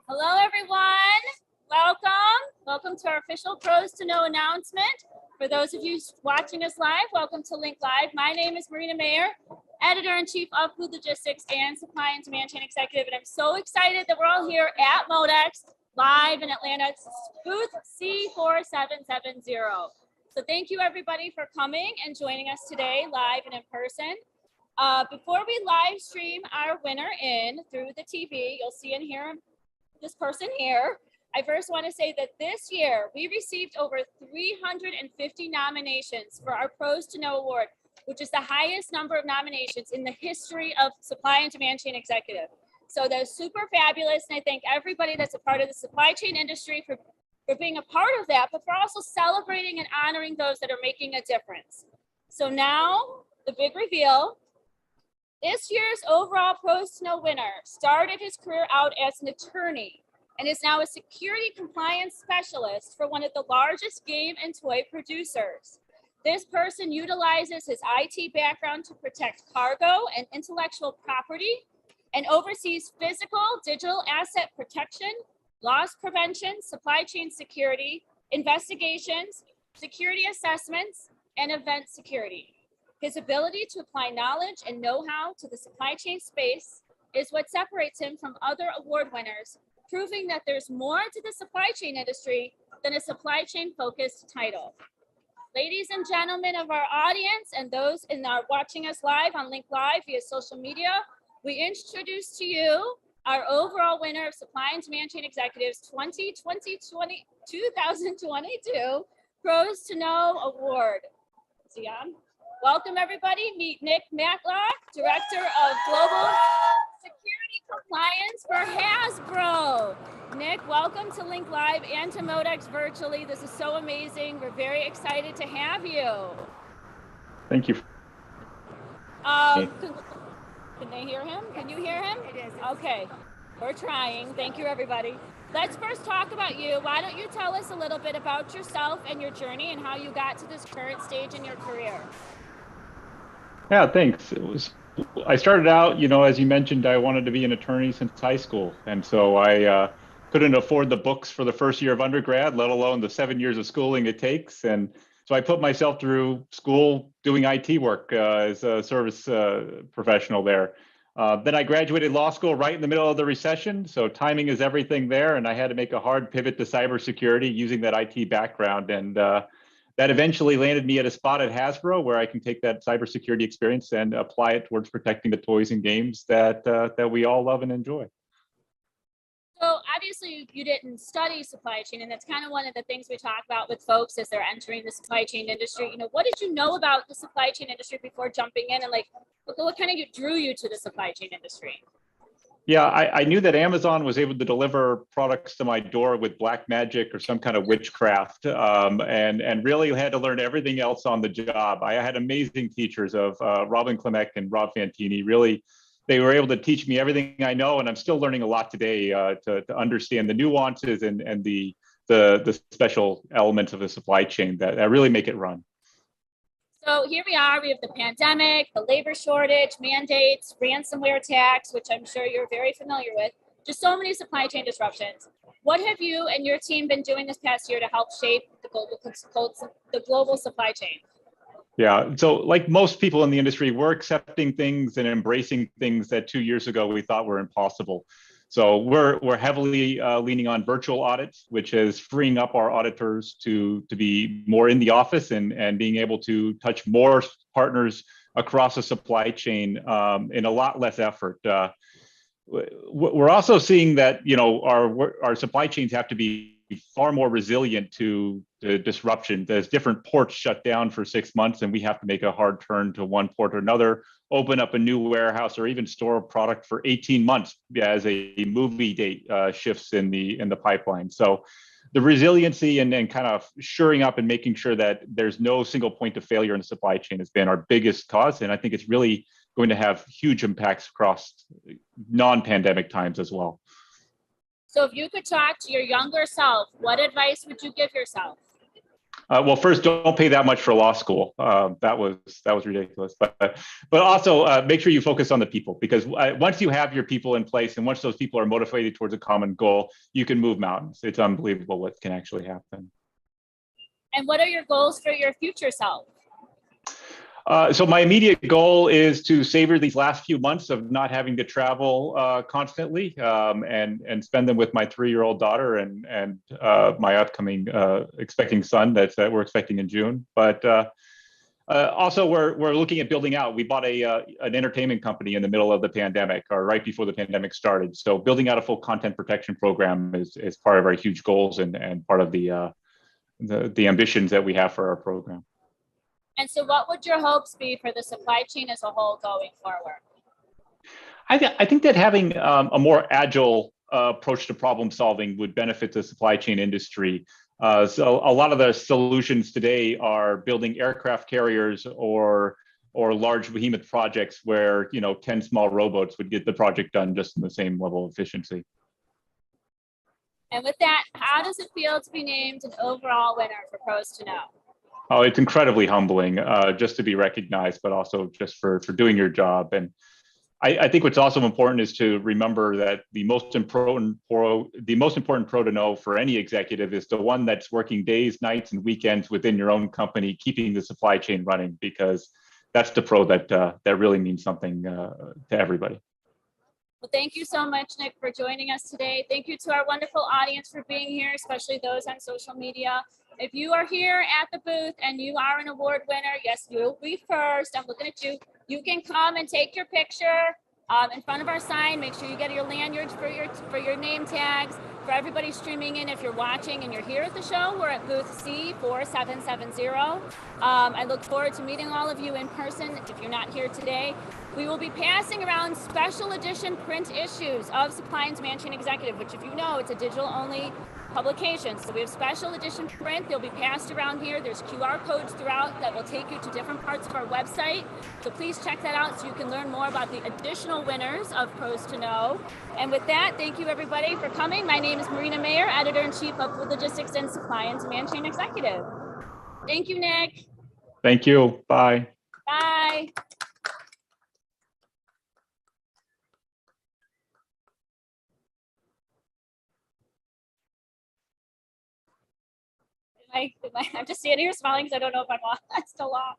Hello, everyone. Welcome to our official Pros to Know announcement. For those of you watching us live, welcome to Link Live. My name is Marina Mayer, Editor-in-Chief of Food Logistics and Supply and Demand Chain Executive, and I'm so excited that we're all here at MODEX, live in Atlanta, booth C4770. So thank you, everybody, for coming and joining us today, live and in person. Before we live stream our winner in through the TV, you'll see and hear this person here. I first want to say that this year we received over 350 nominations for our Pros to Know Award, which is the highest number of nominations in the history of Supply and Demand Chain Executive. So that's super fabulous, and I thank everybody that's a part of the supply chain industry for being a part of that, but for also celebrating and honoring those that are making a difference. So now the big reveal. This year's overall Pros to Know winner started his career out as an attorney and is now a security compliance specialist for one of the largest game and toy producers. This person utilizes his IT background to protect cargo and intellectual property and oversees physical, digital asset protection, loss prevention, supply chain security, investigations, security assessments, and event security. His ability to apply knowledge and know-how to the supply chain space is what separates him from other award winners, proving that there's more to the supply chain industry than a supply chain focused title. Ladies and gentlemen of our audience and those watching us live on Link Live via social media, we introduce to you our overall winner of Supply and Demand Chain Executives 2022 Pros to Know Award. See ya. Welcome, everybody. Meet Nick Matlock, Director of Global Security Compliance for Hasbro. Nick, welcome to Link Live and to MODEX virtually. This is so amazing. We're very excited to have you. Thank you. Can they hear him? Can you hear him? It is. Okay, we're trying. Thank you, everybody. Let's first talk about you. Why don't you tell us a little bit about yourself and your journey and how you got to this current stage in your career? Yeah, thanks. I started out, as you mentioned, I wanted to be an attorney since high school. And so I couldn't afford the books for the first year of undergrad, let alone the 7 years of schooling it takes. And so I put myself through school doing IT work as a service professional there. Then I graduated law school right in the middle of the recession. So timing is everything there. And I had to make a hard pivot to cybersecurity using that IT background. And that eventually landed me at a spot at Hasbro where I can take that cybersecurity experience and apply it towards protecting the toys and games that we all love and enjoy. So obviously you didn't study supply chain, and that's kind of one of the things we talk about with folks as they're entering the supply chain industry. What did you know about the supply chain industry before jumping in, and what kind of drew you to the supply chain industry? Yeah, I knew that Amazon was able to deliver products to my door with black magic or some kind of witchcraft, and really had to learn everything else on the job. I had amazing teachers of Robin Klimek and Rob Fantini. Really, they were able to teach me everything I know, and I'm still learning a lot today to understand the nuances and the special elements of the supply chain that really make it run. So here we are, we have the pandemic, the labor shortage, mandates, ransomware attacks, which I'm sure you're very familiar with, just so many supply chain disruptions. What have you and your team been doing this past year to help shape the global supply chain? Yeah, so like most people in the industry, we're accepting things and embracing things that 2 years ago we thought were impossible. So we're heavily leaning on virtual audits, which is freeing up our auditors to be more in the office and being able to touch more partners across the supply chain in a lot less effort. We're also seeing that our supply chains have to be far more resilient to the disruption. There's different ports shut down for 6 months, and we have to make a hard turn to one port or another, open up a new warehouse, or even store a product for 18 months as a movie date shifts in the pipeline. So the resiliency and kind of shoring up and making sure that there's no single point of failure in the supply chain has been our biggest cause. And I think it's really going to have huge impacts across non-pandemic times as well. So if you could talk to your younger self, what advice would you give yourself? Well, first, don't pay that much for law school. That was ridiculous. But also make sure you focus on the people, because once you have your people in place and once those people are motivated towards a common goal, you can move mountains. It's unbelievable what can actually happen. And what are your goals for your future self? So my immediate goal is to savor these last few months of not having to travel constantly, and spend them with my 3-year-old daughter and my upcoming expecting son that we're expecting in June. But also we're looking at building out. We bought an entertainment company in the middle of the pandemic, or right before the pandemic started. So building out a full content protection program is part of our huge goals and part of the ambitions that we have for our program. And so what would your hopes be for the supply chain as a whole going forward? I think that having a more agile approach to problem solving would benefit the supply chain industry. So a lot of the solutions today are building aircraft carriers or large behemoth projects where 10 small rowboats would get the project done just in the same level of efficiency. And with that, how does it feel to be named an overall winner for Pros to Know? Oh, it's incredibly humbling just to be recognized, but also just for doing your job. And I think what's also important is to remember that the most important pro to know for any executive is the one that's working days, nights, and weekends within your own company, keeping the supply chain running, because that's the pro that really means something to everybody. Well, thank you so much, Nick, for joining us today. Thank you to our wonderful audience for being here, especially those on social media. If you are here at the booth and you are an award winner, yes, you'll be first. I'm looking at you. You can come and take your picture in front of our sign. Make sure you get your lanyards for your name tags. For everybody streaming in, if you're watching and you're here at the show, we're at booth C4770. I look forward to meeting all of you in person if you're not here today. We will be passing around special edition print issues of Supply and Demand Chain Executive, which, if you know, it's a digital only publication. So we have special edition print. They'll be passed around here. There's QR codes throughout that will take you to different parts of our website. So please check that out so you can learn more about the additional winners of Pros to Know. And with that, thank you everybody for coming. My name is Marina Mayer, Editor-in-Chief of Food Logistics and Supply and Demand Chain Executive. Thank you, Nick. Thank you. Bye. Bye. I'm just standing here smiling because I don't know if I'm still off.